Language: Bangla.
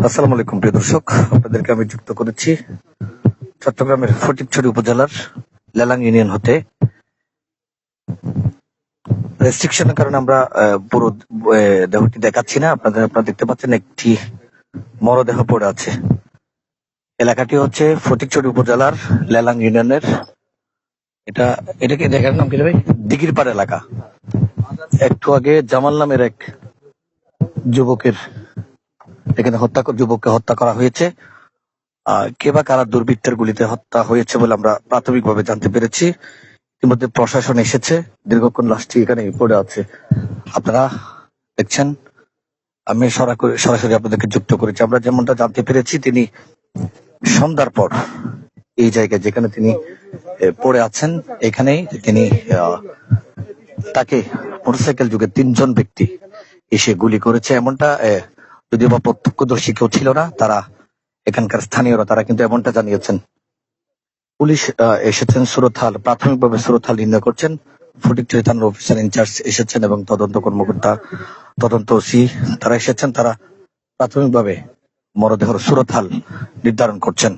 আসসালামু আলাইকুম প্রিয় দর্শক, আপনাদেরকে আমি যুক্ত করেছি চট্টগ্রামের ফটিকছড়ি উপজেলার লেলাং ইউনিয়ন হতে। রেস্ট্রিকশনের কারণে আমরা পুরো দেহটি দেখাচ্ছি না। আপনারা দেখতে পাচ্ছেন একটি মরদেহ পড়ে আছে। এলাকাটি হচ্ছে ফটিকছড়ি উপজেলার লেলাং ইউনিয়নের। এটাকে দেখার নাম কি ভাই? দিঘিরপাড় এলাকা। একটু আগে জামাল নামের এক যুবকের এখানে যুবককে হত্যা করা হয়েছে। কে বা কারা দুর্বৃত্তের গুলিতে হত্যা হয়েছে বলে আমরা প্রাথমিকভাবে জানতে পেরেছি। ইতিমধ্যে প্রশাসন এসেছে, দীর্ঘক্ষণ লাশটি এখানে পড়ে আছে। আপনারা দেখছেন, আমি সরাসরি আপনাদেরকে যুক্ত করেছি। আমরা যেমনটা জানতে পেরেছি, তিনি সন্ধ্যার পর এই জায়গায় যেখানে তিনি পড়ে আছেন, এখানেই তিনি তাকে মোটরসাইকেল যুগে 3 জন ব্যক্তি এসে গুলি করেছে। এমনটা যদিও বা প্রত্যক্ষদর্শী কেউ ছিল না, তারা এখানকার স্থানীয়রা তারা কিন্তু এমনটা জানিয়েছেন। পুলিশ এসেছেন, প্রাথমিকভাবে সুরতহাল নির্ণয় করছেন। ফটিকছড়ি থানার অফিসার ইনচার্জ এসেছেন এবং তদন্ত কর্মকর্তা, তদন্ত ওসি তারা এসেছেন। তারা প্রাথমিকভাবে মরদেহের সুরতহাল নির্ধারণ করছেন।